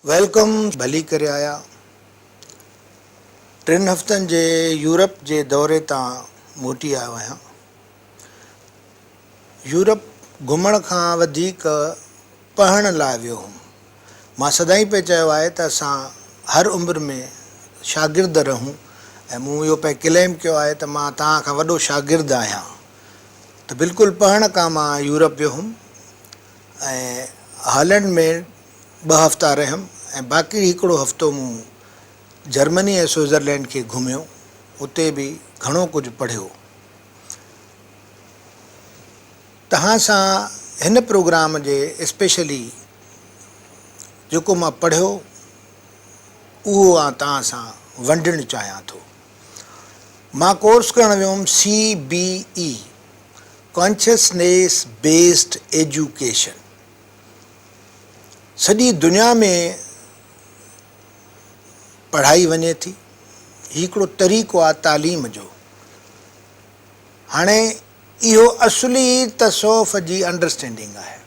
Welcome भली करे आया। 3 हफ़्तनि जे यूरोप जे दौरे तां मोटी आयो आहियां। यूरोप घुमण खां वधीक पढ़ण लाइ वियो हुउमि। मां सदाईं पे चयो आहे त असां हर उमिरि में शागिर्द रहूं ऐं मूं इहो पे क्लेम कयो आहे त मां तव्हां खां वॾो शागिर्द आहियां। त बिल्कुलु पढ़ण खां मां यूरोप वियो हुउमि ऐं हॉलैंड में 2 हफ़्ता रहियुमि ऐं बाक़ी हिकिड़ो हफ़्तो मूं जर्मनी ऐं स्विट्ज़रलैंड खे घुमियो। उते बि घणो कुझु पढ़ियो। तव्हां सां हिन प्रोग्राम जे स्पेशली जेको मां पढ़ियो उहो तव्हां सां वंडणु चाहियां थो। मां कोर्स करणु वियो हुउमि CBE कॉन्शियसनेस बेस्ड एजुकेशन। सॼी दुनिया में पढ़ाई वञे थी। हिकिड़ो तरीक़ो आहे तालीम जो। हाणे इहो असली तसौफ़ जी अंडरस्टैंडिंग आहे।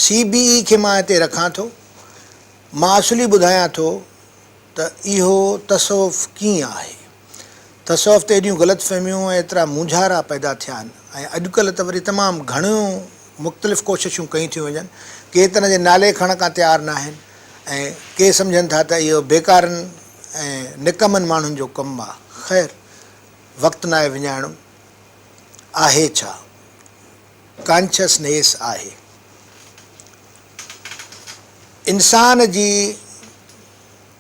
CBE खे मां हिते रखां थो। मां असली ॿुधायां थो त इहो तसौफ़ कीअं आहे। तसौफ़ ते एॾियूं ग़लतफ़हमियूं ऐं एतिरा मुंझारा पैदा थिया आहिनि ऐं अॼुकल्ह त वरी तमामु घणियूं मुख़्तलिफ़ कोशिशूं कयूं थियूं वञनि। के त हिन जे नाले खणण खां तयारु न आहिनि ऐं के सम्झनि था त इहो बेकारनि ऐं निकमनि माण्हुनि जो कमु आहे। ख़ैर, वक़्तु न आहे विञाइणो। आहे छा? कॉन्शियसनेस आहे इंसान जी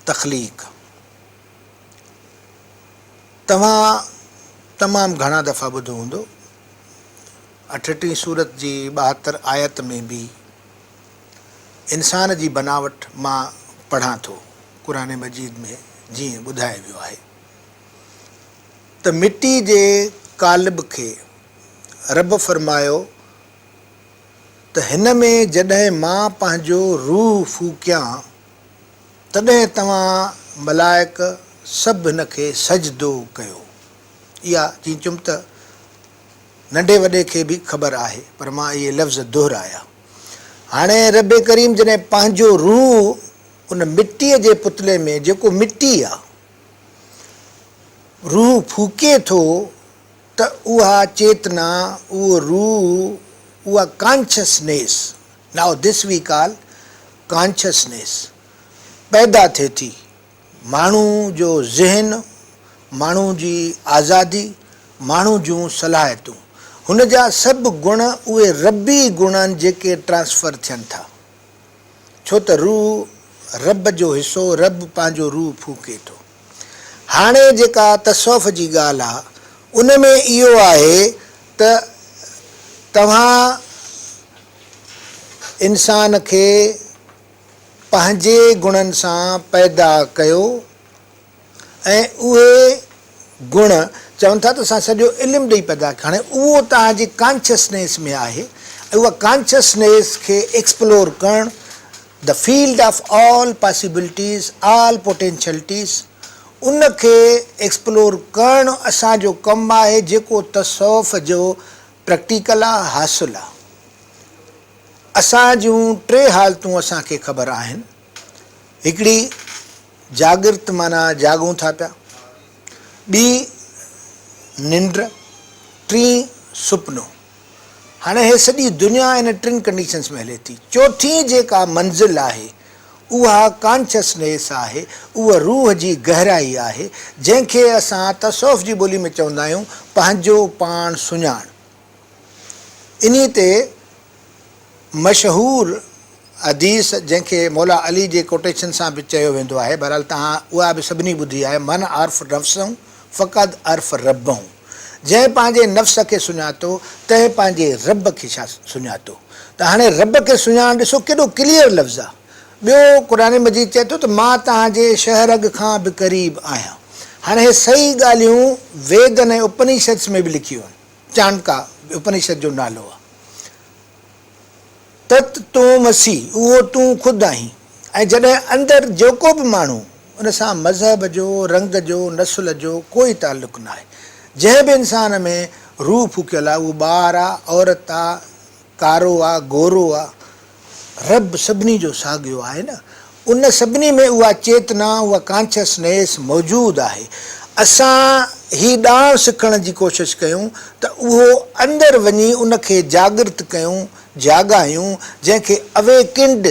तख़लीक़। तव्हां तमामु घणा दफ़ा ॿुधो हूंदो। 38 सूरत जी 72 आयत में बि इंसान जी बनावट मां पढ़ां थो क़ुरान मजीद में जीअं ॿुधायो वियो आहे त मिटी जे कालिब खे रब फरमायो त हिन में जॾहिं मां पंहिंजो रूह फूकियां तॾहिं तव्हां मलाइक सभु हिन खे सजदो कयो। इहा जीअं चुम त नंढे वॾे खे बि ख़बर आहे, पर मां इहे लफ़्ज़ दोहराया। हाणे रब करीम जॾहिं पंहिंजो रूह उन मिटीअ जे पुतले में, जेको मिटी आहे, रूह फूके थो त उहा चेतना, उहो रूह, उहा consciousness, now this we call consciousness, पैदा थिए थी। माण्हू जो ज़हन, माण्हू जी आज़ादी, माण्हू जूं सलाहियतूं, हुन जा सभु गुण उहे रबी गुण आहिनि जेके ट्रांसफर थियनि था। छो त रूह रब जो हिसो, रब पंहिंजो रूह फूके थो। हाणे जेका तसौफ़ जी ॻाल्हि आहे उन में इहो आहे त तव्हां इंसान खे पंहिंजे गुणनि सां पैदा कयो ऐं उहे गुण चवनि था त असां सॼो इल्मु ॾेई पैदा कयो। हाणे उहो तव्हांजी कॉन्शियसनेस में आहे ऐं उहा कॉन्शियसनेस खे एक्सप्लोर करणु, the field of all possibilities, all potentialities, उन खे एक्सप्लोर करणु असांजो कमु आहे, जेको तसौफ़ जो प्रैक्टिकल आहे, हासिलु आहे। असां जूं 3 हालतूं असांखे ख़बर आहिनि। हिकिड़ी जागृत माना जाॻूं था पिया, ॿी निंड, टी सुपिनो। हाणे हे सॼी दुनिया इन 3 कंडीशन्स में हले थी। चौथी जेका मंज़िल आहे उहा कॉन्शियसनेस आहे, उहा रूह जी गहराई आहे, जंहिंखे असां तसौफ़ जी ॿोली में चवंदा आहियूं पंहिंजो पाण सुञाण। इन ते मशहूरु हदीस, जंहिंखे मौला अली जे कोटेशन सां बि चयो वेंदो आहे, बहरहाल तव्हां उहा बि सभिनी ॿुधी आहे, मन अर्फ़ नफ़्सहू फ़क़द अर्फ़ रबहू। जंहिं पंहिंजे नफ़्स खे सुञातो तंहिं पंहिंजे रब खे छा सुञातो। त हाणे रब खे सुञाण ॾिसो केॾो क्लियर लफ़्ज़ आहे। ॿियो क़ुरान मजीद चए थो त मां तव्हांजे शहरग खां बि क़रीब आहियां। हाणे हे सही ॻाल्हियूं वेदनि ऐं उपनिषद में बि लिखियूं आहिनि। चाणका उपनिषद जो नालो आहे। तत तूं मसीह, उहो तूं ख़ुदि आहीं। ऐं जॾहिं अंदरि जेको बि माण्हू, उन सां मज़हब जो, रंग जो, नस्ल जो कोई ताल्लुक़ु न आहे। जंहिं बि इंसान में रूह फूकियल आहे, उहो ॿार आहे, औरत आहे, कारो आहे, गोरो आहे, रब सभिनी जो साॻियो आहे न। उन सभिनी में उहा चेतना, उहा कॉन्शियसनेस मौजूदु आहे। असां ही ॾांहुं सिखण जी कोशिशि कयूं त उहो अंदरि वञी उनखे जागृत कयूं, जाॻायूं, जंहिंखे अवेकिंड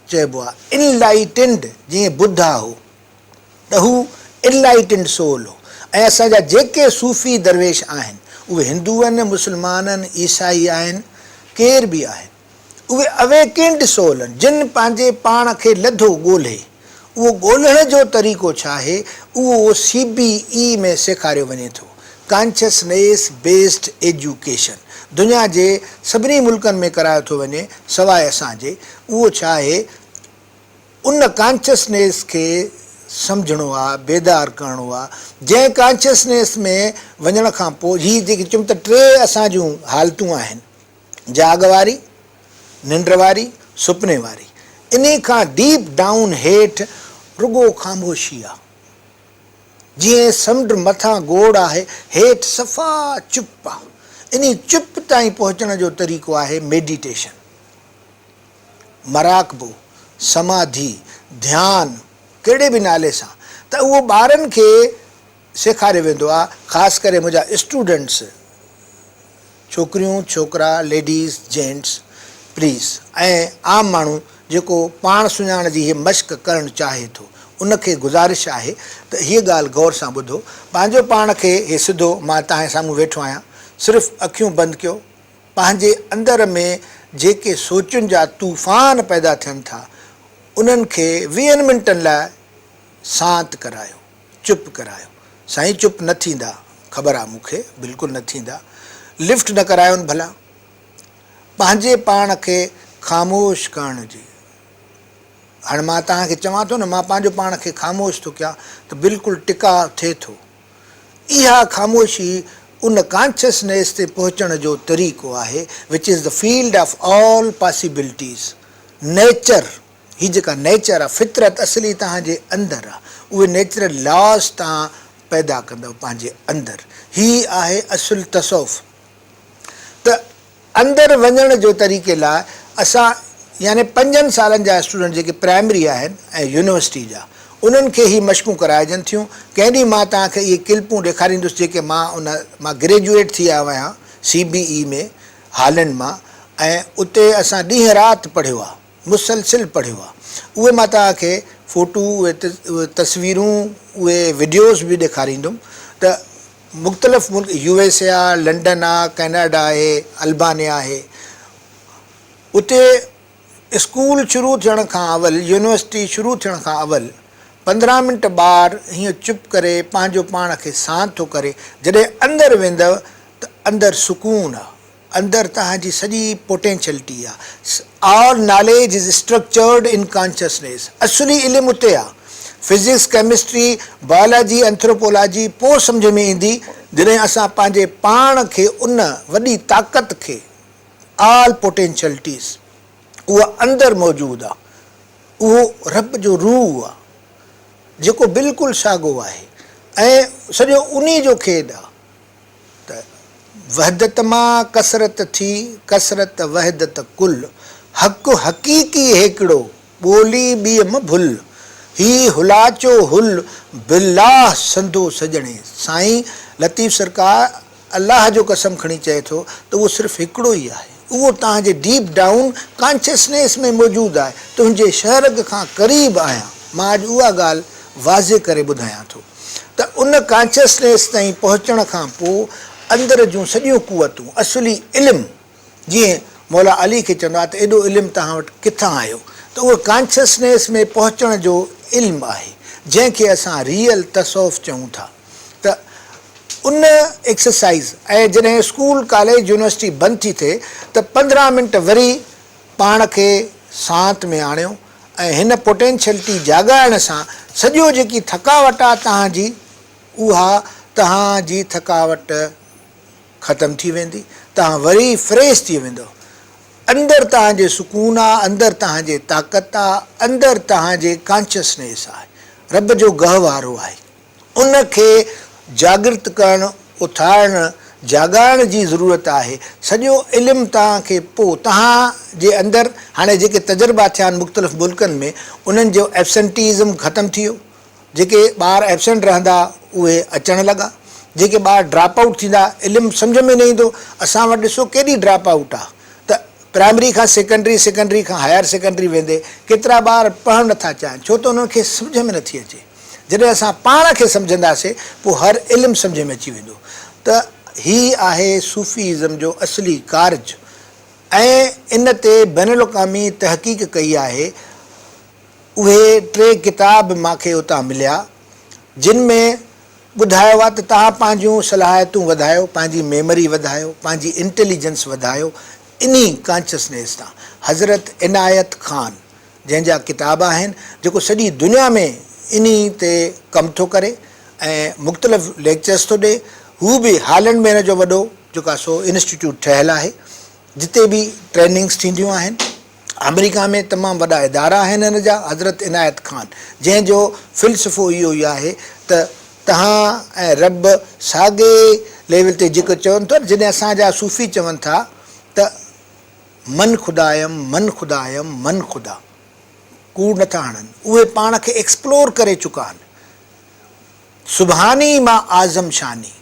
चइबो आहे, इनलाइटेंड। जीअं बुद्धा हो त हू इनलाइटेंड सोल हो। ऐं असांजा जेके सूफ़ी दरवेश आहिनि, उहे हिंदू आहिनि, मुस्लमान आहिनि, ईसाई आहिनि, केर बि आहिनि, उहे अवेकिंड सोल आहिनि, जिन पंहिंजे पाण खे लधो ॻोल्हे। उहो ॻोल्हण जो तरीक़ो छा आहे, उहो CBE में सेखारियो वञे थो, कॉन्शियसनेस बेस्ड एजुकेशन। दुनिया जे सभिनी मुल्कनि में करायो थो वञे सवाइ असांजे। उहो छा आहे, उन कॉन्शियसनेस खे सम्झणो आहे, बेदार करिणो आहे। जंहिं कॉन्शियसनेस में वञण खां पोइ ही जेकी चयूं त 3 असां जूं हालतूं आहिनि, जाग वारी, निंड वारी, सुपने वारी। इन खां डीप डाउन हेठि रुगो ख़ामोशी आहे। जीअं समुंड मथां गोड़ आहे, हेठि सफ़ा चुप आहे। इन चुप ताईं पहुचण जो तरीक़ो आहे मेडिटेशन, मराकबो, समाधि, ध्यानु, कहिड़े बि नाले सां। त उहो ॿारनि खे सेखारियो वेंदो आहे, ख़ासि करे मुंहिंजा स्टूडेंट्स, छोकिरियूं, छोकिरा, लेडीज़, जेंट्स, प्लीज़, ऐं आम माण्हू जेको पाण सुञाण जी हीअ मश्क करणु चाहे थो, उनखे गुज़ारिश आहे त हीअ ॻाल्हि गौर सां ॿुधो। पंहिंजो पाण खे हे सिधो, मां तव्हांजे साम्हूं वेठो आहियां, सिर्फ़ु अखियूं बंदि कयो। पंहिंजे अंदर में जेके सोचुनि जा तूफ़ान पैदा थियनि था, उन्हनि खे 20 मिंटनि लाइ शांति करायो, चुप करायो। साईं चुप न थींदा, ख़बर आहे मूंखे, बिल्कुलु न थींदा। लिफ्ट न करायोनि भला। पंहिंजे पाण खे ख़ामोश करण जी, हाणे मां तव्हांखे चवां थो न, मां पंहिंजो पाण खे ख़ामोश थो कयां त बिल्कुलु टिकाउ थिए थो। इहा ख़ामोशी उन कॉन्शियसनेस ते पहुचण जो तरीक़ो आहे, which is the field of all possibilities. Nature, हीअ जेका नेचर आहे, फितरत असली तव्हांजे अंदरि आहे। उहे नेचुरल लॉस तव्हां पैदा कंदव पंहिंजे अंदरि। हीअ आहे असुल तसौफ़। त अंदरि वञण जो तरीक़े लाइ असां यानी 5 सालनि जा स्टूडेंट जेके प्राइमरी आहिनि ऐं यूनिवर्सिटी जा, उन्हनि खे ई मश्कूं कराइजनि थियूं। कंहिं ॾींहुं मां तव्हांखे इहे क्लिपूं ॾेखारींदुसि जेके मां ग्रेजुएट थी आयो आहियां CBE में, हॉलैंड मां, ऐं उते असां ॾींहं राति पढ़ियो आहे, मुसलसिल पढ़ियो आहे। उहे मां तव्हांखे फ़ोटू, उहे तस्वीरूं, उहे वीडियोज़ बि ॾेखारींदुमि। त मुख़्तलिफ़ मुल्क, USA आहे, लंडन आहे, कैनेडा आहे, अल्बानिया आहे। उते स्कूल शुरू थियण खां अवल, यूनिवर्सिटी शुरू थियण खां अवल 15 मिंट ॿार हीअं चुप करे पंहिंजो पाण खे शांति थो करे। जॾहिं अंदरि वेंदव त अंदरि सुकून आहे, अंदरि तव्हांजी सॼी पोटेंशियलिटी आहे। All knowledge is structured in consciousness. असली इल्मु उते आहे। फिज़िक्स, केमिस्ट्री, बायोलॉजी, एंथ्रोपोलॉजी पोइ सम्झ में ईंदी जॾहिं असां पंहिंजे पाण खे, उन वॾी ताक़त खे, ऑल पोटेंशियलिटीज़, उहा अंदरि मौजूदु आहे। उहो रब जो रूह आहे जेको बिल्कुलु साॻियो आहे ऐं सॼो उन जो खेॾ आहे। त वहदत मां कसरत थी, कसरत वहदत कुल, हक़ हक़ीक़ी हिकिड़ो, ॿोली ॿिए म भुल, ही हुलाचो हुल बिल्लाह संदो सजणे। साईं लतीफ़ सरकार अलाह जो कसम खणी चए थो त उहो सिर्फ़ु हिकिड़ो ई आहे। उहो तव्हांजे डीप डाउन कॉन्शियसनेस में मौजूदु आहे। तुंहिंजे शहरग खां क़रीब आहियां। मां अॼु उहा ॻाल्हि वाज़े करे ॿुधायां थो त उन कॉन्शियसनेस ताईं पहुचण खां पोइ अंदरि जूं सॼियूं कुवतूं, असली इल्मु, जीअं मौला अली खे चवंदो आहे त एॾो इल्मु तव्हां वटि किथां आयो, त उहो कॉन्शियसनेस में पहुचण जो इल्मु आहे, जंहिंखे असां रियल तसौफ़ चऊं था। त उन एक्सरसाइज़, ऐं जॾहिं स्कूल, कॉलेज, यूनिवर्सिटी बंदि थी थिए त 15 मिंट वरी पाण खे शांति में आणियो ऐं हिन पोटेंशियलिटी जाॻाइण सां सॼो जेकी थकावट आहे तव्हांजी, उहा तव्हांजी थकावट ख़तमु थी वेंदी। तव्हां वरी फ्रेश थी वेंदव। अंदरि तव्हांजे सुकून आहे, अंदरि तव्हांजे ताक़त आहे, अंदरि तव्हांजे कॉन्शियसनेस आहे, रब जो गहवारो आहे। उनखे जागृत करणु, उथारणु जाॻाइण जी ज़रूरत आहे। सॼो इल्मु तव्हांखे पोइ तव्हांजे अंदरि हाणे जेके तजुर्बा थिया आहिनि मुख़्तलिफ़ मुल्कनि में उन्हनि जो एब्सेंटीज़म ख़तमु थी वियो। जेके ॿार एब्सेंट रहंदा उहे अचणु लॻा, जेके ॿार ड्रॉप आउट थींदा इल्मु सम्झ में न ईंदो। असां वटि ॾिसो केॾी ड्रॉप आउट आहे त प्राइमरी खां सेकेंडरी, सेकेंडरी खां हायर सेकेंडरी वेंदे केतिरा ॿार पढ़णु नथा चाहिनि, छो त उन्हनि खे सम्झ में नथी अचे। जॾहिं असां पाण खे सम्झंदासीं पोइ हर इल्मु सम्झ में अची वेंदो। त हीअ आहे सूफ़ीज़म जो असली कार्ज ऐं इन ते बैनुल अक़वामी तहक़ीक़ कई आहे। उहे 3 किताब मूंखे उतां मिलिया जिन में ॿुधायो आहे त तव्हां पंहिंजूं सलाहियतूं वधायो, पंहिंजी मेमरी वधायो, पंहिंजी इंटेलिजेंस वधायो इन्ही कॉन्शियसनेस तां। हज़रत इनायत ख़ान जंहिंजा किताब आहिनि जेको सॼी दुनिया में इन्ही ते कमु थो करे ऐं मुख़्तलिफ़ लेक्चर्स थो ॾिए। हू बि हालैंड में हिन जो वॾो जेको आहे सो इंस्टीट्यूट ठहियलु आहे जिते बि ट्रेनिंग्स थींदियूं आहिनि। अमेरिका में तमामु वॾा इदारा आहिनि हिन जा। हज़रत इनायत ख़ान जंहिंजो फ़िलसफ़ो इहो ई आहे त तव्हां ऐं रब साॻे लेवल ते जेको चवनि था जॾहिं असांजा सूफ़ी चवनि था त मन ख़ुदायम मन ख़ुदायम मन ख़ुदा, कूड़ नथा हणनि, उहे पाण खे एक्सप्लोर करे चुका आहिनि। सुभानी मां आज़म शानी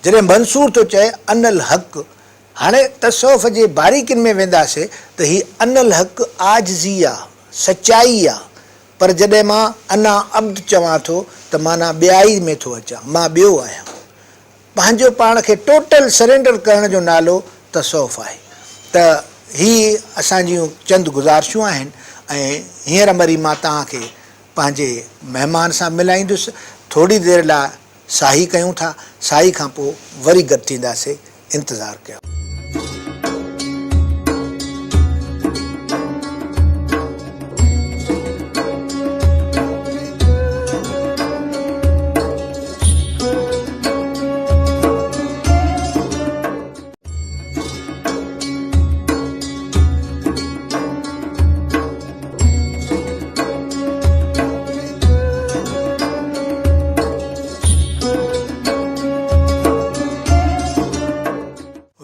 जॾहिं मंसूर थो चए अनल हक़, हाणे तसौफ़ जे बारीकियुनि में वेंदासीं त हीअ अनल हक़ आजिज़ी आहे, सचाई आहे। पर जॾहिं मां अना अब्द चवां थो त माना ॿियाई में थो अचां, मां ॿियो आहियां। पंहिंजो पाण खे टोटल सरेंडर करण जो नालो तसौफ़ आहे। त हीअ असांजियूं चंद गुज़ारिशूं आहिनि ऐं हींअर वरी मां तव्हांखे पंहिंजे महिमान सां मिलाईंदुसि। थोरी देरि लाइ साही कयूं था, साही खां पोइ वरी गॾु थींदासीं। इंतज़ारु कयो।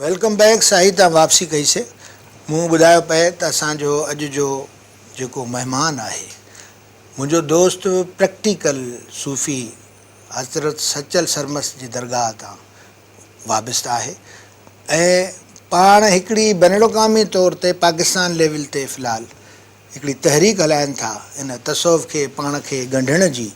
Welcome back. साही तव्हां वापसी कईसीं। मूं ॿुधायो पए त असांजो अॼु जो जेको महिमान आहे मुंहिंजो दोस्त प्रैक्टिकल सूफ़ी हज़रत सचल सरमस जी दरगाह तां वाबिस्त आहे ऐं पाण हिकिड़ी बैनुल अक़वामी तौर ते पाकिस्तान लेवल ते फ़िलहालु हिकिड़ी तहरीक हलाइनि था इन तसौफ़ खे पाण खे ॻंढण जी।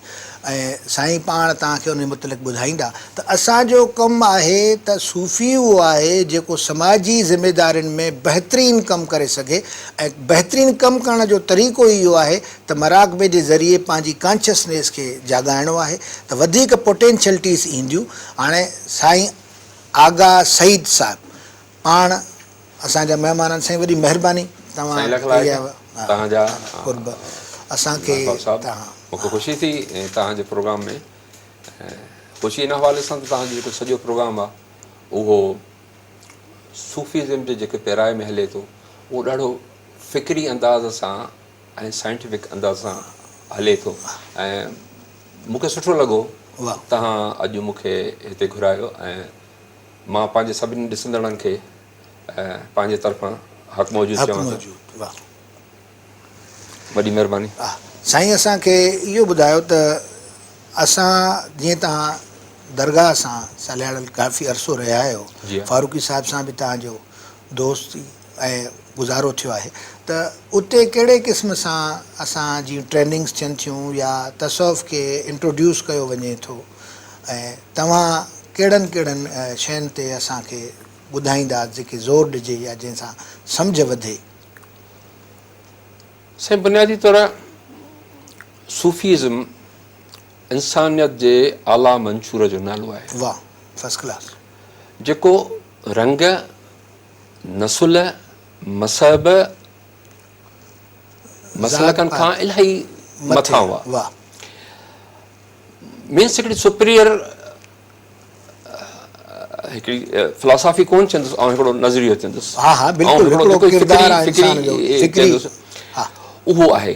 ऐं साईं पाण तव्हांखे उन मुतलिक़ ॿुधाईंदा त असांजो कमु आहे त सूफ़ी उहो आहे जेको समाजी ज़िमेदारियुनि में बहितरीनु कमु करे सघे ऐं बहितरीनु कमु करण जो तरीक़ो इहो आहे त मराक़बे जे ज़रिए पंहिंजी कॉन्शियसनेस खे जाॻाइणो आहे त वधीक पोटेंशियलिटीज़ ईंदियूं। हाणे साईं आगा सईद साहिबु पाण असांजा महिमाननि, साईं वॾी महिरबानी तव्हां कुर्ब असांखे। मूंखे ख़ुशी थी तव्हांजे प्रोग्राम में। ख़ुशी इन हवाले सां त तव्हांजो जेको सॼो प्रोग्राम आहे उहो सूफ़ीज़म जे जेके पैराए में हले थो उहो ॾाढो फ़िक्री अंदाज़ सां ऐं साइंटिफिक अंदाज़ सां हले थो। ऐं मूंखे सुठो लॻो तव्हां अॼु मूंखे हिते घुरायो ऐं मां पंहिंजे सभिनी ॾिसंदड़नि खे पंहिंजे तरफ़ां हक़ मौजूदु चवां थो। वॾी महिरबानी। साईं असांखे इहो ॿुधायो त असां जीअं तव्हां दरगाह सां सलाहियल काफ़ी अरसो रहिया आहियो, फारूक़ी साहिब सां बि तव्हांजो दोस्ती ऐं गुज़ारो थियो आहे, त उते कहिड़े क़िस्म सां असांजी ट्रेनिंग्स थियनि थियूं या तसौफ़ खे इंट्रोड्यूस कयो वञे थो ऐं तव्हां कहिड़नि कहिड़नि शयुनि ते असांखे ॿुधाईंदा जेके ज़ोर ॾिजे या जंहिंसां सम्झ वधे? साईं बुनियादी तौर सूफ़ीज़म इंसानियत जे आला मंशूर जो नालो आहे। वाह, फर्स्ट क्लास। जेको रंग, नसुल, मसहब, मसलकनि खां इलाही मथां हुआ। वाह। मीन्स हिकिड़ी सुपीरियर हिकिड़ी फिलॉसॉफी कोन चवंदुसि ऐं हिकिड़ो नज़रियो चवंदुसि। हा हा बिल्कुलु। उहो आहे।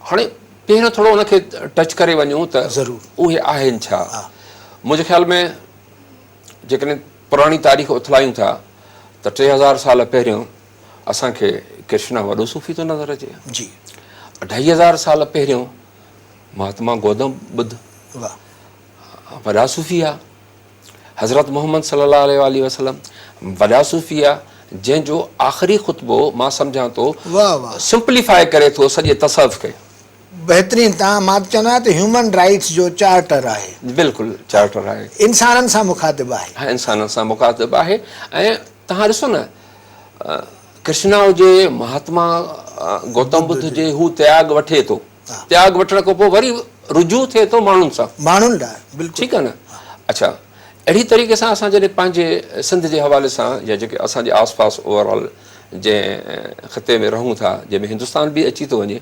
हाणे पहिरियों थोरो उनखे टच करे वञूं त ज़रूरु उहे आहिनि छा। मुंहिंजे ख़्याल में जेकॾहिं पुराणी तारीख़ उथलायूं था त 3000 साल पहिरियों असांखे कृष्णा वॾो सूफ़ी थो नज़र अचे। जी 2500 साल पहिरियों महात्मा गौतम बुद्ध वाह वॾा सूफ़ी आहे। हज़रत मोहम्मद सल्लल्लाहु अलैहि वसल्लम वॾा सूफ़ी आहे, जंहिंजो आख़िरी ख़ुतबो मां सम्झां थो वाह वाह सिंप्लीफाई करे थो सॼे तसव्वुफ़ खे। बहितरीन। तव्हां मां चवंदा त ह्यूमन राइट्स जो चार्टर आहे, बिल्कुलु चार्टर आहे, इंसाननि सां मुखातिबु आहे। हा इंसाननि सां मुखातिबु आहे। ऐं तव्हां ॾिसो न कृष्णा हुजे महात्मा गौतम बुद्ध हुजे, हू त्याग वठे थो, त्याग वठण खां पोइ वरी रुजू थिए थो माण्हुनि सां, माण्हुनि लाइ बिल्कुलु ठीकु आहे न। अच्छा अहिड़ी तरीक़े सां असां जॾहिं पंहिंजे सिंध जे हवाले सां या जेके असांजे आस पास ओवरऑल जंहिं ख़िते में रहूं था, जंहिंमें हिंदुस्तान बि अची थो वञे,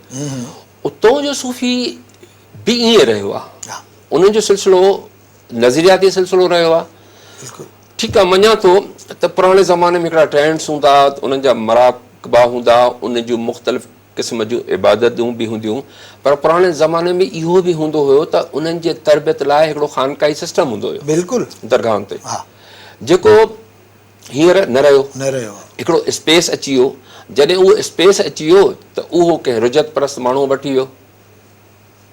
उतां जो सूफ़ी बि ईअं रहियो आहे, उन्हनि जो सिलसिलो नज़रियाती सिलसिलो रहियो आहे। ठीकु आहे, मञा थो त पुराणे ज़माने में हिकिड़ा ट्रेंड्स हूंदा, उन्हनि जा मराक़बा हूंदा, उन जूं मुख़्तलिफ़ क़िस्म जूं इबादतूं बि हूंदियूं, पर पुराणे ज़माने में इहो बि हूंदो हुयो त उन्हनि जे तरबियत लाइ हिकिड़ो ख़ानकाई सिस्टम हूंदो हुयो बिल्कुलु दरगाहनि ते, जेको हींअर न रहियो। हिकिड़ो स्पेस अची वियो, जॾहिं उहो स्पेस अची वियो त उहो कंहिं रुजत परस्त माण्हू वठी वियो,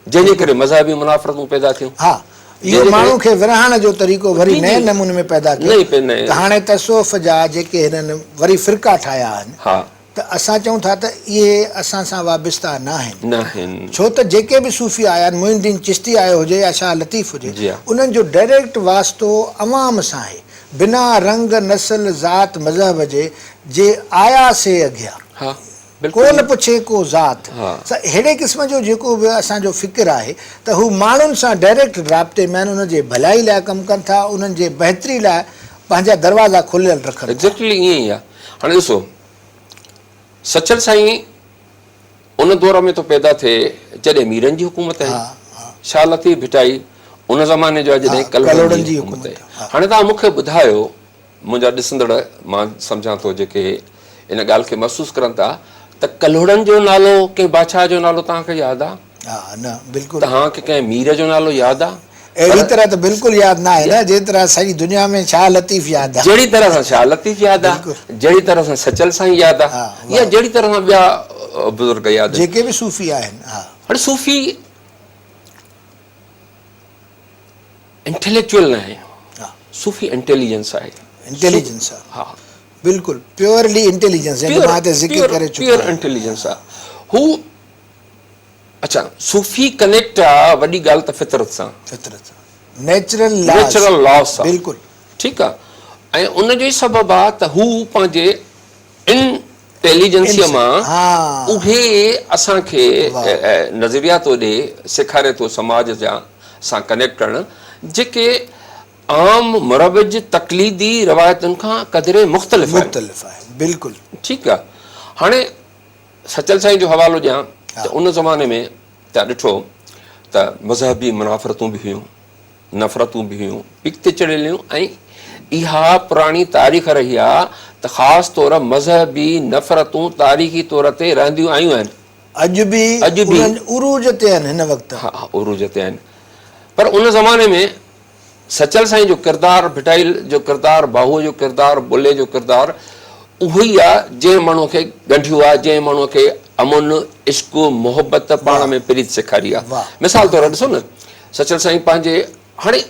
जंहिंजे करे मज़हबी मुनाफ़रतूं पैदा थियूं। हा इहो माण्हू खे विरहाइण जो तरीक़ो वरी नए नमूने में पैदा कयो त हाणे तसव्वुफ़ जा जेके हिननि वरी फ़िरका ठाहिया आहिनि, हा त असां चऊं था त इहे असां सां वाबिस्ता न आहिनि। आहिनि छो त जेके बि सूफ़ी आया आहिनि, मुइनुद्दीन चिश्ती आयो हुजे या शाह लतीफ़ हुजे, जी हा। उन्हनि जो डायरेक्ट वास्तो अवाम सां आहे, बिना रंग नस्ल ज़ात मज़हब जे आया से अॻियां, हा को न पुछे को ज़ात। हा। अहिड़े क़िस्म जो जेको बि असांजो फ़िक्र आहे त हू माण्हुनि सां डायरेक्ट राब्ते में आहिनि, उन जे भलाई लाइ कमु कनि था, उन्हनि जे बहितरी लाइ पंहिंजा दरवाज़ा खुलियल रखनि। एग्ज़ैक्टली ईअं ई आहे। हाणे ॾिसो सचल साईं उन दौर में थो पैदा थिए जॾहिं मीरनि जी हुकूमत आहे, शाह लतीफ़ भिटाई उन ज़माने जो आहे जॾहिं कलोड़नि जी हुकूमत आहे। हाणे तव्हां मूंखे ॿुधायो, मुंहिंजा ॾिसंदड़ मां सम्झां थो जेके इन ॻाल्हि खे महसूसु करनि था, त कलोड़नि जो नालो कंहिं बादशाह जो नालो तव्हांखे यादि आहे? हा न बिल्कुलु। तव्हांखे कंहिं मीर जो नालो यादि आहे? अहिड़ी तरह त बिल्कुलु यादि न आहे न, जे तरह सॼी दुनिया में शाह लतीफ़ यादि आहे। जहिड़ी तरह सां शाह लतीफ़ यादि आहे, जहिड़ी तरह सां सचल साईं यादि आहे, या जहिड़ी तरह सां ॿिया बुज़ुर्ग यादि जेके बि सूफ़ी आहिनि। हा हाणे सूफ़ी इंटेलेक्चुअल न आहे, सूफ़ी इंटेलिजेंस आहे। इंटेलिजेंस आहे, हा बिल्कुलु प्योरली इंटेलिजेंस, मां त ज़िक्र करे चुको प्योर इंटेलिजेंस आहे हू। अच्छा सूफ़ी कनेक्ट आहे, वॾी ॻाल्हि त फितरत सां, नेचुरल लॉस सां, बिल्कुलु ठीकु आहे। ऐं उनजो ई सबबु आहे त हू पंहिंजे इंटेलिजेंसीअ मां उहे असांखे नज़रिया थो ॾे, सेखारे थो समाज जा सां कनेक्ट करणु, जेके आम मुरविज तक़लीदी रवायतुनि खां क़दरे मुख़्तलिफ़ आहे। बिल्कुलु ठीकु आहे। हाणे सचल साईं जो हवालो ॾियां त उन ज़माने में तव्हां ॾिठो त मज़हबी मुनाफ़रतूं बि हुयूं, नफ़रतूं बि हुयूं, पिकते चढ़ियल हुयूं, ऐं इहा पुराणी तारीख़ रही आहे त ख़ासि तौर मज़हबी नफ़रतूं तारीख़ी तौर ते रहंदियूं आयूं आहिनि, अॼु बि उरूज ते आहिनि हिन वक़्तु। हा उरूज ते आहिनि। पर उन ज़माने में सचल साईं जो किरदारु, भिटाइल जो किरदारु, बाहूअ जो किरदारु, बुले जो किरदारु उहो ई आहे जंहिं माण्हूअ खे ॻंढियो आहे, जंहिं माण्हूअ खे अमुन इश्क़ मुहबत पाण में प्रीत सेखारी आहे। मिसाल तौरु ॾिसो न, सचल साईं पंहिंजे हाणे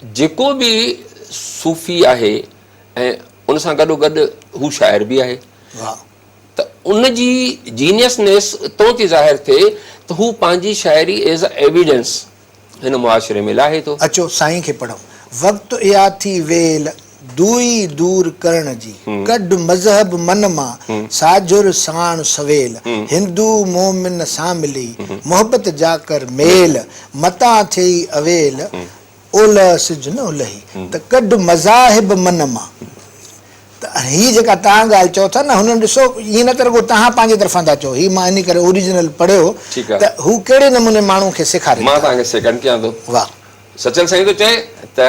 जेको बि सूफ़ी आहे ऐं उन सां गॾोगॾु हू शाइर बि आहे, त उन जी जीनियसनेस तो थी ज़ाहिर थिए त हू पंहिंजी शाइरी एज़ अ एविडेंस हिन मुआशिरे में लाहे थो। अचो साईं खे पढ़ूं। वक़्तु इहा थी वेल दूई दूर करण जी, कढ मज़हब मन मां साजुर साण सवेल, हिंदू मोमिन सां मिली मोहबत जा कर मेल, मता थिए अवेल ओलह सिज न ओलही, त कढ मज़ाहिब मन मां। त हीअ जेका तव्हां ॻाल्हि चओ था न, हुननि ॾिसो ईअं न त रुॻो तव्हां पंहिंजे तरफ़ां था चओ, हीअ मां इन करे ओरिजिनल पढ़ियो त हू कहिड़े नमूने माण्हू खे सेखारे। मां तव्हांखे सेकंड कयां थो। वाह। सचल साईं थो चए त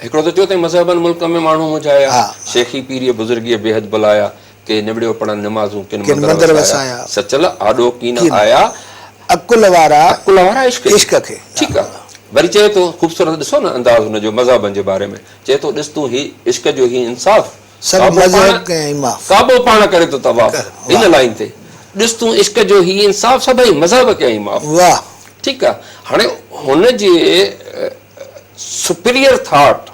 हिकिड़ो त चयो अथई मज़हबनि मुल्क में माण्हू मुझाया, शेखी पीरीअ बुज़ुर्गीअ बेहद बुलाया, के निबड़ियो पढ़नि निमाज़ूं किन मंदर वसाया, सचल आॾो कीन आया अकुल वारा इश्क़ खे। ठीकु आहे। वरी चए थो ख़ूबसूरत ॾिसो न अंदाज़ हुनजो मज़हबनि जे बारे में चए थो ॾिस तूं ही इश्क जो ही इंसाफ़ काबो पाण करे थो तवाफ़ इन लाइन ते ॾिस तूं इश्क जो ही इंसाफ़ सभई मज़हब कयईं माफ़ ठीकु आहे हाणे हुनजे सुपीरियर थॉट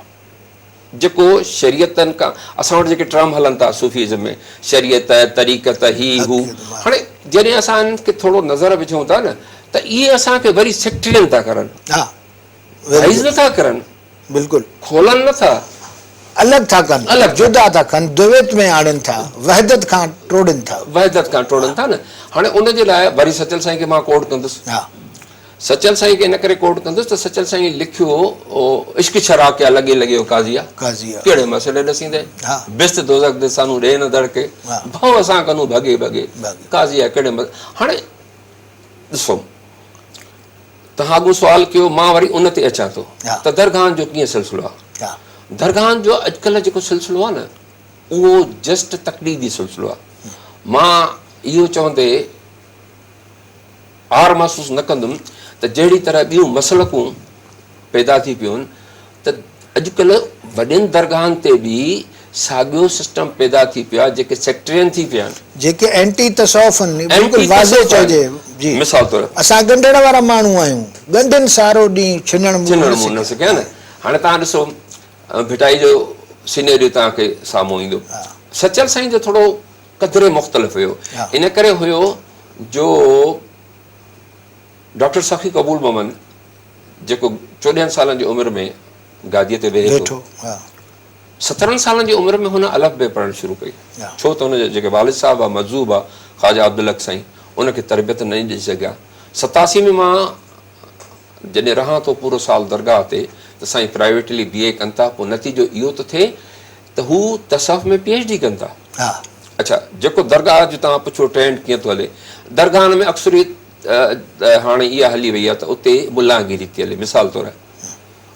जेको शरीयतनि खां असां वटि जेके टर्म हलनि था सूफ़ीज़म में शरीयत तरीक़त ही हू हाणे जॾहिं असां इन्हनि खे थोरो नज़र विझूं था न त इहे असांखे वरी सेक्टरियन था करनि वाइज़ नथा करनि बिल्कुलु खोलनि नथा अलॻि था कनि अलॻि जुदा था कनि द्वैत में आणनि था वहदत खां टोड़नि था न हाणे उनजे लाइ वरी सचल साईं खे मां कोट कंदुसि सचल साईं खे इन करे कोट कंदुसि त सचल साईं लिखियो इश्क शरा क्या लॻे लॻे काज़िया कहिड़े मसइले ॾसींदे बिस्त दोज़ख दे सानू ॾे न दड़के भउ असां कनू भॻे भॻे काज़िया कहिड़े हाणे ॾिसो तव्हां अॻो सुवालु कयो मां वरी उन ते अचां थो त दरगाहनि जो कीअं सिलसिलो आहे दरगाहनि जो अॼुकल्ह जेको सिलसिलो आहे न उहो जस्ट तकलीदी सिलसिलो आहे मां इहो चवंदे आर महसूसु न कंदुमि त जहिड़ी तरह ॿियूं मसलकूं पैदा थी पियूं आहिनि त अॼुकल्ह वॾनि दरगाहनि ते बि साॻियो सिस्टम पैदा थी पियो आहे जेके सेक्टरियन थी पिया आहिनि जेके एंटी तसौफ़ आहिनि मिसाल तौरु असां ॻंढण वारा माण्हू आहियूं ॻंढनि सारो ॾींहुं छिनण न सिखिया न हाणे तव्हां ॾिसो भिटाई जो सीनेरियो तव्हांखे साम्हूं ईंदो सचल साईं जो थोरो क़दुरु मुख़्तलिफ़ हुयो इन करे हुयो जो डॉक्टर सखी कबूल मोहम्मद जेको 14 सालनि जी उमिरि में गादीअ ते वेहे थो 17 सालनि जी उमिरि में हुन अलफ़ बे पढ़णु शुरू कई छो त हुनजे जेके वालिद साहिबु आहे मज़ूब आहे ख़्वाजा अब्दुल हक साईं उनखे तरबियत न ॾेई सघिया 87 में मां जॾहिं रहां थो पूरो साल दरगाह ते त साईं प्राइवेटली BA कनि था पोइ नतीजो इहो थो थिए त हू तसफ़ में PhD कनि था अच्छा जेको दरगाह जो तव्हां पुछो ट्रेंड कीअं थो हले दरगाहनि में अक्सरियत हाणे इहा हली वई आहे त उते मुल्लागिरी थी हले मिसाल तौरु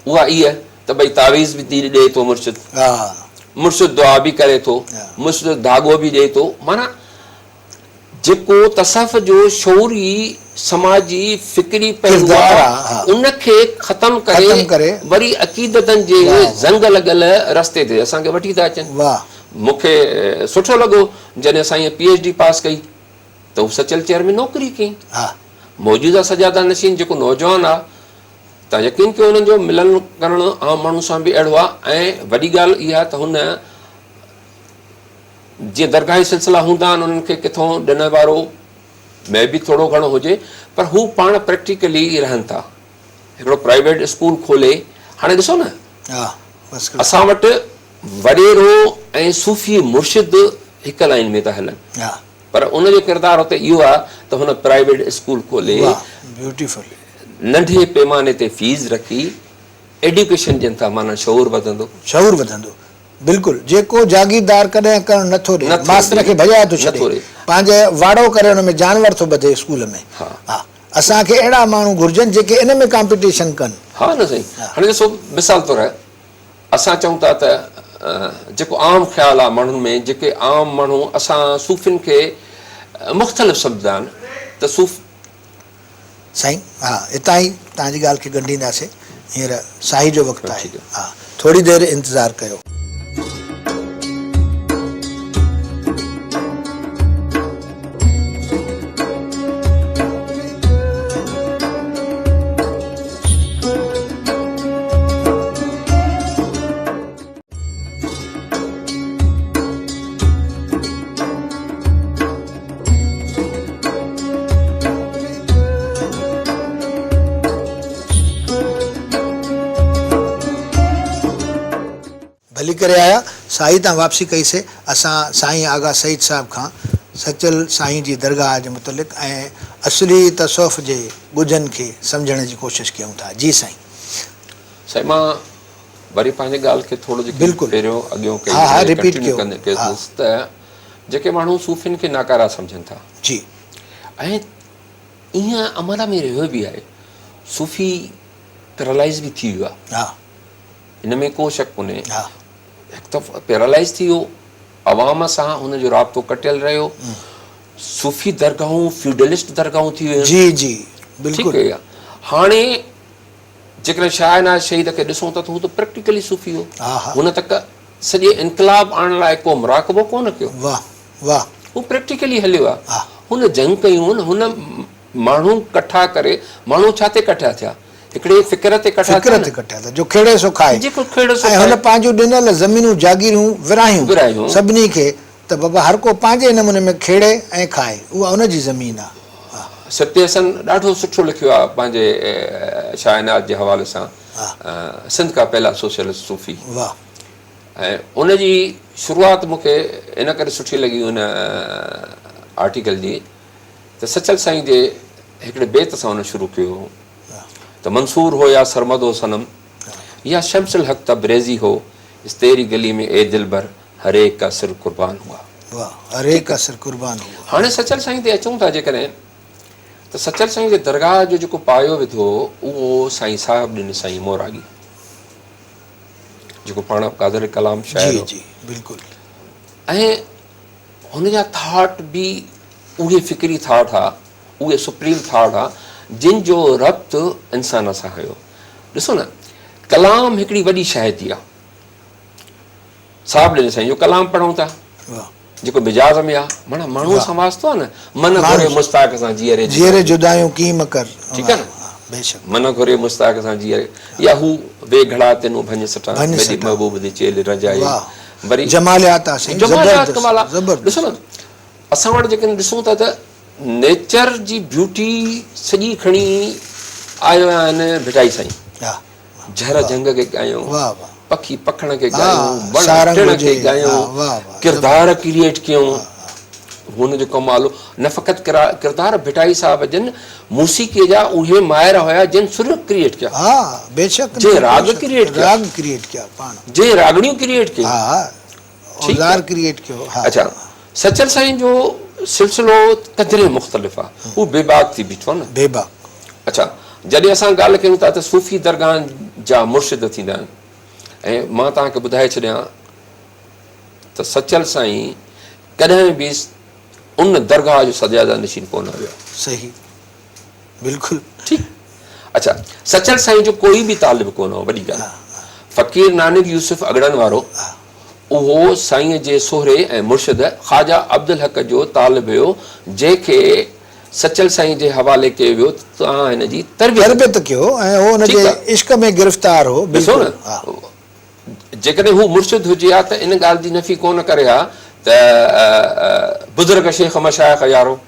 उहा इहा त भई तावीज़ बि थी ॾिए थो मुर्शिद दुआ बि करे थो मुर्शिद धाॻो बि ॾिए थो माना जेको तसफ़ जो शौरी समाजी फिक्री पहलू आहे उनखे ख़तम करे वरी अक़ीदतनि जे ज़ंग लॻल रस्ते ते असांखे वठी था अचनि मूंखे सुठो लॻो जॾहिं असां ईअं PhD पास कई त हू सचल चेयर में नौकिरी कई मौजूदा सजादा नशीन जेको नौजवान आहे तव्हां यकीन कयो हुननि जो मिलन करणु आम माण्हू सां बि अहिड़ो आहे ऐं वॾी ॻाल्हि इहा त हुन जीअं दरगाही सिलसिला हूंदा आहिनि उन्हनि खे किथां ॾिण वारो में बि थोरो घणो हुजे पर हू पाण प्रैक्टिकली रहनि था हिकिड़ो प्राइवेट स्कूल खोले हाणे ॾिसो न असां वटि वॾेरो ऐं सूफ़ी मुर्शिद हिकु लाइन में था हलनि पर उनजो किरदारु हुते इहो आहे त हुन प्राइवेट स्कूल खोले ब्यूटीफुल नंढे पैमाने ते फीस रखी एडुकेशन ॾियनि था माना शऊर वधंदो बिल्कुलु जेको जागीरदार कॾहिं करणु नथो ॾे मास्तर खे भॼाए थो छॾे पंहिंजे वाड़ो करे हुन में जानवर थो ॿधे स्कूल में असांखे अहिड़ा माण्हू घुर्जनि जेके इन में कॉम्पिटिशन कनि न साईं हाणे ॾिसो मिसाल तौरु असां चऊं था त जेको आम ख़्यालु आहे माण्हुनि में जेके आम माण्हू असां सूफ़ियुनि खे मुख़्तलिफ़ सम्झंदा आहिनि त सूफ़ साईं हितां ई तव्हांजी ॻाल्हि खे ॻंढींदासीं हींअर साई जो वक़्तु आहे थोरी देरि इंतज़ारु कयो भली करे आया साईं तां वापसी कईसीं असां साईं आगा सईद साहिब खां सचल साईं जी दरगाह जे मुतलिक़ ऐं असली तसौफ़ जे ॻुझनि खे सम्झण जी कोशिशि कयूं था जी साईं मां वरी पंहिंजे ॻाल्हि खे थोरो बिल्कुलु पहिरियों अॻियों रिपीट कयो त जेके माण्हू सूफ़ियुनि खे नाकारा सम्झनि था जी ऐं ईअं अमल में रहियो बि आहे सूफ़ी पैरालाइज़ बि थी वियो आहे हिन में को शक कोन्हे हिकु दफ़ो पैरालाइज़ थी वियो अवाम सां हुनजो राब्तो कटियल रहियो सूफ़ी दरगाहूं फ्यूडलिस्ट दरगाहूं थी वियूं जी जी बिल्कुलु हाणे जेकॾहिं शाहनाज़ शहीद खे ॾिसूं था त हू त प्रैक्टिकली सूफ़ी हो, हा हा हुन त सॼे इनकलाब आणण लाइ को मुराक़बो कोन कयो, वाह वाह हू प्रैक्टिकली हलियो आहे। हा हुन जंग कयूं, हुन माण्हू कठा करे, माण्हू छा ते कठा थिया, हिकिड़े फ़िक्र ते कठा फिक्र ते कटिया था जो खेड़े सो खाए, जेको खेड़ सो ऐं हुन पंहिंजूं ॾिनल ज़मीनूं जागीरूं विराहियूं। विराहियूं सभिनी खे त बाबा हर को पंहिंजे नमूने में खेड़े ऐं खाए, उहा हुनजी ज़मीन आहे। सत्य हसन ॾाढो सुठो लिखियो आहे पंहिंजे शाहनाज़ जे हवाले सां, सिंध का पहला सोशलिस्ट सूफ़ी, वाह ऐं उनजी शुरूआति मूंखे इन करे सुठी लॻी उन आर्टिकल जी त सचल साईं जे हिकिड़े बेत सां हुन शुरू कयो हो त मंसूर हो या सरमद हो सनम या शमसल हक़ तब्रेज़ी हो, इस तेरी गली में ए दिल भर हर एक का सिर कुर्बान हुआ। वाह हर एक का सिर कुर्बान हुआ। हाणे सचल साईं ते अचूं था जेकॾहिं, त सचल साईं जे दरगाह जो जेको पायो विधो उहो साईं साहिबु ॾिन साईं मोरागी, जेको पाण कादर कलाम शाइर जी हो। जी बिल्कुलु। ऐं हुन जा थाट बि उहे फ़िक्री थाट आहे, उहे सुप्रीम थाट आहे जिन जो रब्तु इंसान सां हुयो। ॾिसो न, कलाम हिकिड़ी वॾी शहदी आहे, साहिबु ॾिन साईं जो कलाम पढ़ूं था जेको मिजाज़ में आहे, माना माण्हू सां वास्तो आहे न, मन घुरे मुस्ताक सां जीअरे जुदायूं कीम कर, ठीकु आहे न, बेशक मन घुरे मुस्ताक सां जीअरे, या हू वे घड़ा तेनू भंज सटा मेरी महबूब दी चेल रजाई, वरी जमालियात आहे, जमालियात कमाल आहे। ॾिसो न, असां वटि जेकॾहिं ॾिसूं था त नेचर जी ब्यूटी सॼी खणी आयो आहिनि भिटाई साईं, झर झंग खे ॻायूं, पखी पखण खे ॻायूं, वण टिण खे ॻायूं, किरदार क्रिएट कयूं, हुनजो कमाल न फ़क़ति किरदार भिटाई साहिब जिन मूसीक़ीअ जा उहे माहिर हुया जिन सुर क्रिएट कया, हा बेशक, जे राग क्रिएट कया, राग क्रिएट कया पाण, जे रागणियूं क्रिएट कयूं, हा औज़ार क्रिएट कयो। अच्छा, सचल साईं जो सिलसिलो कदरे मुख़्तलिफ़ आहे, हू बेबाक थी बीठो न, बेबाक। अच्छा, जॾहिं असां ॻाल्हि कयूं था त सूफ़ी दरगाहनि जा मुर्शिद थींदा आहिनि, ऐं मां तव्हांखे ॿुधाए छॾियां त सचल साईं कॾहिं बि उन दरगाह जो सजादा नशीन कोन हुयो। सही, बिल्कुलु ठीकु। अच्छा, सचल साईं जो कोई बि तालिब कोन हो, वॾी ॻाल्हि। फ़क़ीर नानिक यूसुफ अगड़नि वारो, उहो साईं जे सोहरे ऐं मुर्शिद ख़्वाजा अब्दुल हक़ जो तालिब हुयो, जंहिंखे सचल साईं जे हवाले कयो वियो तव्हां हिन जी तरबियत कयो, ऐं उहो हुनजे इश्क में गिरफ़्तार हो। ॾिसो न, जेकॾहिं हू मुर्शिद हुजे हा त इन ॻाल्हि जी नफ़ी कोन करे हा त बुज़ुर्ग शेख मशाइख़ यारो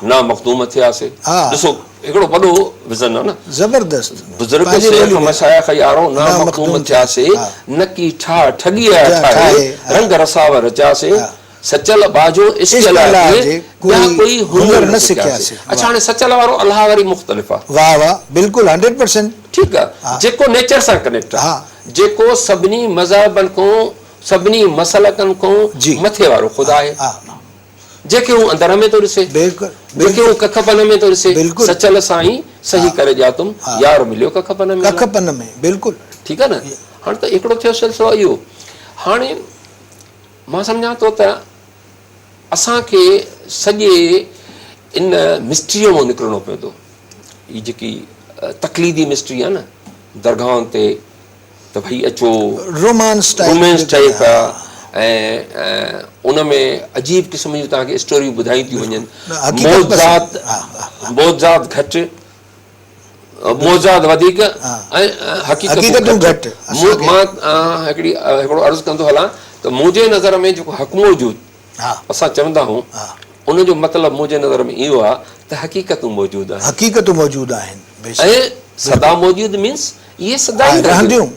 ना मख़दूम थियासीं। ॾिसो हिकिड़ो वॾो विज़न आहे न, ज़बरदस्त, बुज़ुर्ग शेख मशाइख़ यारो ना मख़दूम थियासीं, न की ठा ठॻीअ ठाहे रंग रसाव रचियासीं, सचल बाजो इश्क लाइ कोई हुनर न सिखियासीं। अच्छा, हाणे सचल वारो अलाह वरी मुख़्तलिफ़ आहे। वाह वाह, बिल्कुलु 100%। ठीकु आहे, जेको नेचर सां कनेक्ट आहे, जेको सभिनी मज़हबनि खां सभिनी मसलकनि खां मथे वारो ख़ुदा आहे, जंहिंखे हू अंदर में थो ॾिसे, जंहिंखे हू कखपन में थो ॾिसे, सचल साईं सही करे ॼातुम यार मिलियो कखपन में, कखपन में, बिल्कुलु ठीकु आहे न। हाणे त हिकिड़ो थियो सिलसिलो इहो। हाणे मां सम्झां थो त असांखे सॼे इन मिस्ट्रीअ मां निकिरणो पवंदो। हीअ जेकी तक़लीदी मिस्ट्री आहे न दरगाहनि ते, त भई अचो रोमांस टाइप आहे, ऐं उन में अजीब क़िस्म जूं तव्हांखे स्टोरियूं ॿुधाई थियूं वञनि, मौज़ात घटि, मौज़ात वधीक ऐं हक़ीक़तूं घटि। मां हिकिड़ो अर्ज़ु कंदो हलां त मुंहिंजे नज़र में जेको हक़ मौजूद असां चवंदा आहियूं, उनजो मतिलबु मुंहिंजे नज़र में इहो आहे त हक़ीक़तूं मौजूदु आहिनि, हक़ीक़तूं मौजूदु आहिनि, ऐं सदा मौजूदु मीन्स इहे सदा ई रहंदियूं,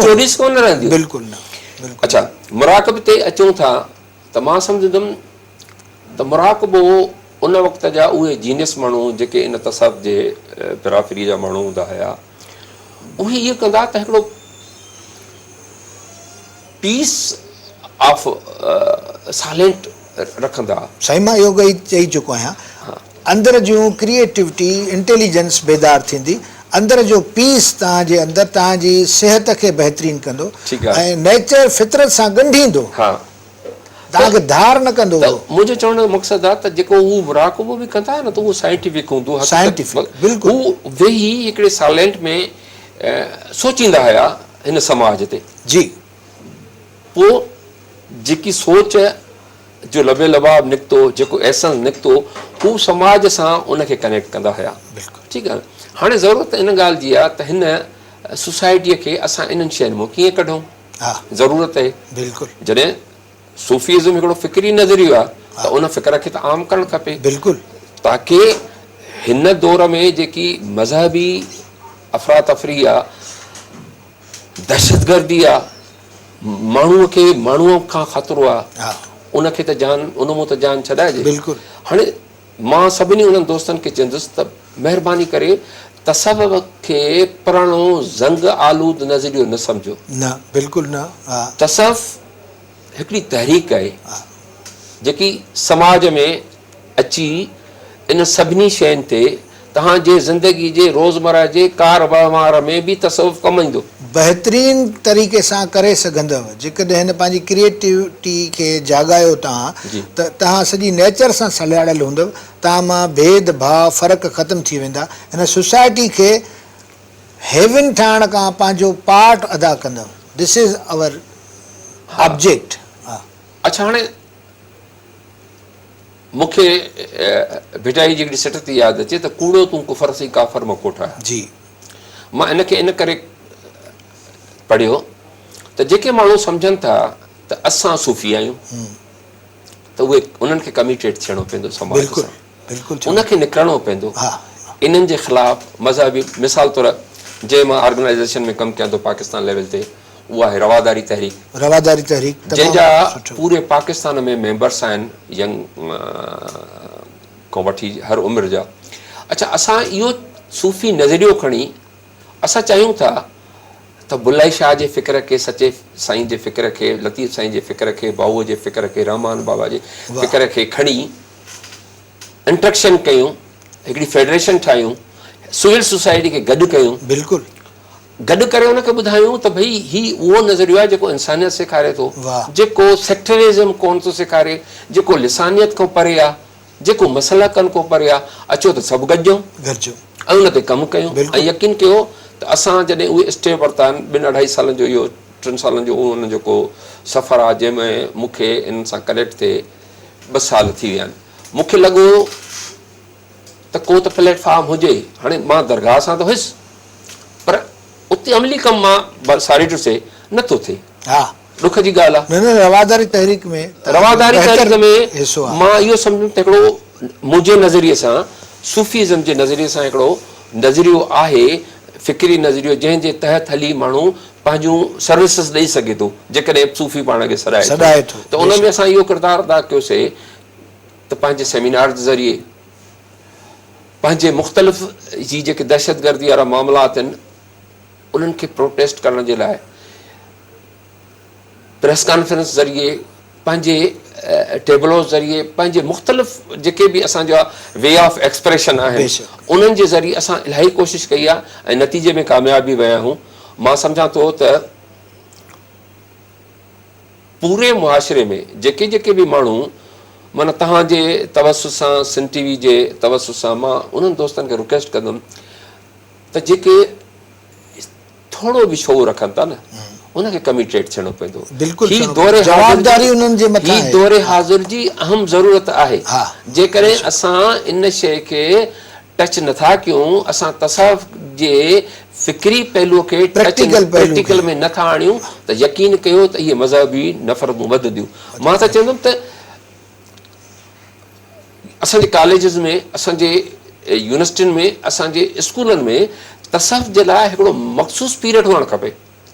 स्टोरीज़ कोन रहंदियूं, बिल्कुलु न। अच्छा, मुराक़ब ते अचूं था त मां सम्झंदुमि त मुराक़बो उन वक़्त जा उहे जीनियस माण्हू जेके इन तसव्वुफ़ जे पिराफिरी जा माण्हू हूंदा हुया, उहे इहो कंदा त हिकिड़ो पीस ऑफ साइलेंट रखंदा। साईं मां इहो चई चुको आहियां, अंदर जूं क्रिएटिविटी इंटेलिजेंस बेदार थींदी, अंदर जो पीस तव्हांजे अंदरि तव्हांजी सिहत खे बहितरीन कंदो, ऐं नेचर फितरत सां ॻंढींदो, तव्हांखे धार न कंदो। मुंहिंजो चवण जो मक़सदु आहे त जेको हू मुराक़बो बि कंदा न त उहो साइंटिफिक हूंदो, साइंटिफिक, बिल्कुलु। हू वेही हिकिड़े साइलेंट में सोचींदा हुया हिन समाज ते। जी। पोइ जेकी सोच जो लबे लबाब निकितो, जेको एसेंस निकितो, हू समाज सां उनखे कनेक्ट कंदा हुया। ठीकु आहे। हाणे ज़रूरत इन ॻाल्हि जी आहे त हिन सोसाइटीअ खे असां इन्हनि शयुनि मां कीअं कढूं। ज़रूरत आहे। बिल्कुलु। जॾहिं सूफ़ीज़म हिकिड़ो फ़िक्री नज़रियो आहे त उन फ़िक्र खे त आम करणु खपे। बिल्कुलु। ताकी हिन दौर में जेकी मज़हबी अफ़रा तफ़री आहे, दहशतगर्दी आहे, माण्हूअ खे माण्हूअ खां ख़तरो आहे, उनखे त जान उन मां त जान छॾाइजे। बिल्कुलु। हाणे मां सभिनी उन्हनि दोस्तनि खे चवंदुसि त महिरबानी करे तसव्वुफ़ खे पुराणो ज़ंग आलूद नज़रियो न सम्झो। न, बिल्कुलु न। तसव्वुफ़ हिकिड़ी तहरीक आहे जेकी समाज में अची इन सभिनी शयुनि ते तव्हांजे ज़िंदगी जे रोज़मर्रा जे कारोबार में बि तसव्वुफ़ कमु ईंदो। बहितरीन तरीक़े सां करे सघंदव जेकॾहिं हिन पंहिंजी क्रिएटिविटी खे जाॻायो तव्हां, त तव्हां सॼी नेचर सां सलाड़ियल हूंदव। तव्हां मां भेदभाव फ़र्क़ु ख़तमु थी वेंदा। हिन सोसाइटी खे हेवन ठाहिण खां पंहिंजो पार्ट अदा कंदव। This is our object. अच्छा, हाणे मूंखे भिटाई जी हिकिड़ी सिट थी यादि अचे त कूड़ो तूं कुफर सी काफ़र मां कोठा। जी। मां इनखे इन करे पढ़ियो त जेके माण्हू सम्झनि था त असां सूफ़ी आहियूं त उहे उन्हनि खे कमिटेड थियणो पवंदो समाज सां। बिल्कुलु। उनखे निकिरणो पवंदो इन्हनि जे ख़िलाफ़ मज़हबी। मिसाल तौरु जंहिं मां ऑर्गेनाइज़ेशन में कमु कयां थो पाकिस्तान लेवल ते, उहा आहे रवादारी तहरीक। रवादारी तहरीक जंहिंजा पूरे पाकिस्तान में मेंबर्स आहिनि यंग खां वठी हर उमिरि जा। अच्छा, असां इहो सूफ़ी नज़रियो खणी असां चाहियूं था त बुल्लाई शाह जे फ़िक्र खे, सचे साईं जे फ़िक्र खे, लतीफ़ साईं जे फ़िक्र खे, बाऊअ जे फ़िक्र खे, रहमान बाबा जे फ़िक्र खे खणी इंट्रैक्शन कयूं, हिकिड़ी फेडरेशन ठाहियूं, सिविल सोसाइटी खे गॾु कयूं। बिल्कुलु। गॾु करे हुनखे ॿुधायूं त भई हीउ उहो नज़रियो आहे जेको इंसानियत सेखारे थो, जेको सेक्टरिज़म कोन थो सेखारे, जेको लिसानियत खां परे आहे, जेको मसलकनि खां परे आहे। अचो त सभु गॾिजूं ऐं उन ते कमु कयूं। ऐं यकीन कयो त असां जॾहिं उहे स्टेप वरिता आहिनि, 2-2.5 सालनि जो इहो 3 सालनि जो उहो जेको सफ़र आहे जंहिंमें मूंखे इन सां कनेक्ट थिए 2 साल थी विया आहिनि, मूंखे लॻो त को त प्लेटफॉर्म हुजे। हाणे मां दरगाह सां त हुयुसि, पर उते अमली कमु मां सॉरी टू से नथो थिए। ॾुख जी ॻाल्हि आहे। न, रवादारी तहरीक में मां इहो सम्झुमि त हिकिड़ो मुंहिंजे नज़रिए सां सूफ़ीज़म जे नज़रिए सां हिकिड़ो नज़रियो आहे, फ़िक्री नज़रियो, जंहिंजे तहत हली माण्हू पंहिंजूं सर्विसिस ॾेई सघे थो जेकॾहिं सूफ़ी पाण खे सॾाए थो। त उन में असां इहो किरदारु अदा कयोसीं त पंहिंजे सेमिनार जे ज़रिए, पंहिंजे मुख़्तलिफ़ जी जेके दहशतगर्दी वारा मामलात आहिनि उन्हनि खे प्रोटेस्ट करण जे लाइ प्रेस कॉन्फ्रेंस ज़रिए, पंहिंजे टेबलों ज़रिए, पंहिंजे मुख़्तलिफ़ जेके बि असांजा वे ऑफ एक्सप्रेशन आहिनि उन्हनि जे ज़रिए असां इलाही कोशिशि कई आहे ऐं नतीजे में कामयाब बि विया आहियूं। मां सम्झां थो त पूरे मुआशिरे में जेके जेके बि माण्हू माना तव्हांजे तवसुस सां, सिंध टीवी जे तवसुस सां, मां उन्हनि दोस्तनि खे रिक्वेस्ट कंदुमि त जेके थोरो बि शौक़ु रखनि था न, उनखे कमिटेड थियणो पवंदो। दौरे हाज़िर जी अहम ज़रूरत आहे। जेकॾहिं असां इन शइ खे टच नथा कयूं, असां तसव्वुफ़ जे फ़िक्री पहलूअ खे प्रैक्टिकल में नथा आणियूं, त यकीन कयो त इहे मज़हबी नफ़रतूं वधंदियूं। मां त चवंदुमि त असांजे कॉलेजिस में, असांजे यूनिवर्सिटियुनि में, असांजे स्कूलनि में तसव्वुफ़ जे लाइ हिकिड़ो मख़सूस पीरियड हुअणु खपे।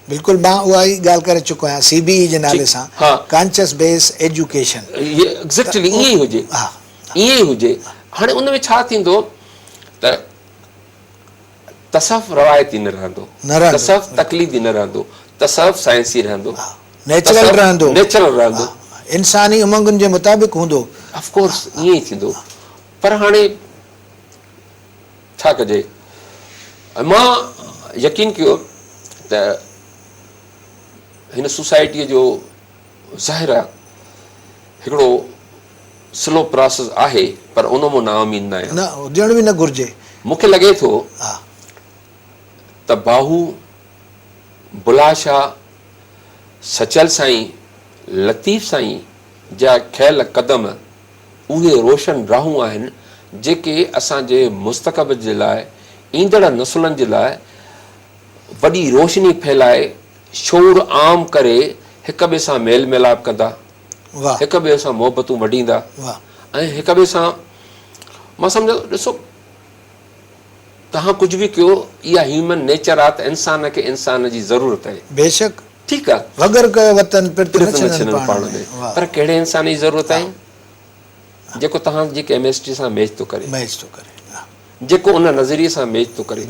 बिल्कुलु, मां उहा ई ॻाल्हि करे चुको आहियां CBE जे नाले सां, कॉन्शियस बेस एजुकेशन। एग्ज़ैक्टली ईअं ई हुजे, ईअं ई हुजे। हाणे उन में छा थींदो त तसव्वुफ़ रवायती न रहंदो, तसव्वुफ़ तक़लीदी न रहंदो, तसव्वुफ़ साइंसी रहंदो, नेचुरल रहंदो, इंसानी उमंगुनि जे मुताबिक़ हूंदो। ऑफकोर्स ईअं ई थींदो। पर हाणे छा कजे? मां यकीन कयो त हिन सोसाइटीअ जो ज़ाहिर आहे हिकिड़ो स्लो प्रोसेस आहे, पर उन मां नाउमीद न आहियां। न हुजण बि न घुरिजे। मूंखे लॻे थो त त बाहू, बुला शाह, सचल साईं, लतीफ़ साईं जा ख़्याल क़दम उहे रोशन राहूं आहिनि जेके असांजे मुस्तक़बिल जे लाइ, ईंदड़ नसुलनि जे लाइ वॾी रोशनी फैलाए, शोर आम करे हिक ॿिए सां मेल मिलाप कंदा, हिक ॿिए सां मोहबतूं वढींदा ऐं हिक ॿिए सां, मां सम्झो ॾिसो तव्हां कुझु बि कयो, इहा ह्यूमन नेचर आहे त इंसान खे इंसान जी ज़रूरत आहे। बेशक, ठीकु आहे, वगर कयो वतन पाण में, पर कहिड़े इंसान जी ज़रूरत आहे जेको तव्हांजी केमिस्ट्री सां मैच थो करे, जेको उन नज़रिए सां मैच थो करे।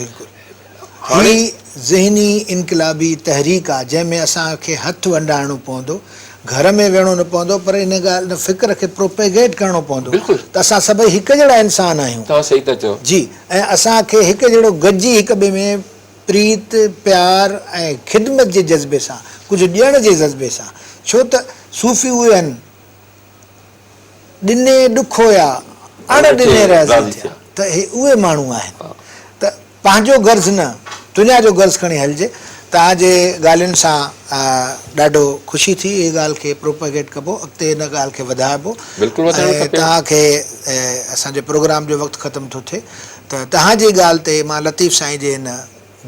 हाणे ज़हनी इनक़िलाबी तहरीक आहे जंहिंमें असांखे हथु वंडाइणो पवंदो, घर में वेहणो न पवंदो, पर इन ॻाल्हि फ़िक्र खे प्रोपेगेट करिणो पवंदो त असां सभई हिकु जहिड़ा इंसान आहियूं। तव्हां सही था चओ जी, ऐं असांखे हिकु जहिड़ो गॾिजी हिक ॿिए में प्रीत प्यार ऐं ख़िदमत जे जज़्बे सां, कुझु ॾियण जे जज़्बे सां, छो त सूफ़ी उहे आहिनि ॾिने ॾुख हुया अण ॾिने राज़ी थिया, त हे उहे माण्हू आहिनि। त पंहिंजो गर्ज़ु न, दुनिया जो गर्ज़ु खणी हलिजे। तव्हांजे ॻाल्हियुनि सां ॾाढो ख़ुशी थी, इहा ॻाल्हि खे प्रोपेगेट कबो, अॻिते हिन ॻाल्हि खे वधाइबो। ऐं तव्हांखे असांजे प्रोग्राम जो वक़्तु ख़तमु थो थिए, त तव्हांजी ॻाल्हि ते मां लतीफ़ साईं जे हिन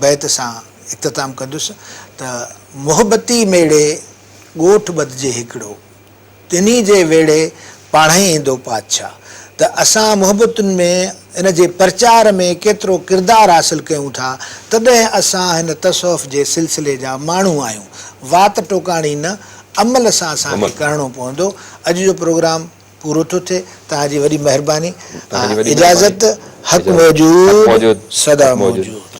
बैत सां इख़्तिताम कंदुसि त मोहबती मेड़े ॻोठ ॿधिजे हिकिड़ो, तिनी जे वेड़े पाणे ईंदो पातशाह। त असां मोहबतुनि में इन जे प्रचार में केतिरो किरदारु हासिलु कयूं था, तॾहिं असां हिन तसौफ़ जे सिलसिले जा माण्हू आहियूं। वात टोकाणी न, अमल सां असांखे करिणो पवंदो। अॼु जो प्रोग्राम पूरो थो थिए, तव्हांजी वॾी महिरबानी। इजाज़त, हक़ मौजूद, सदा मौजूद।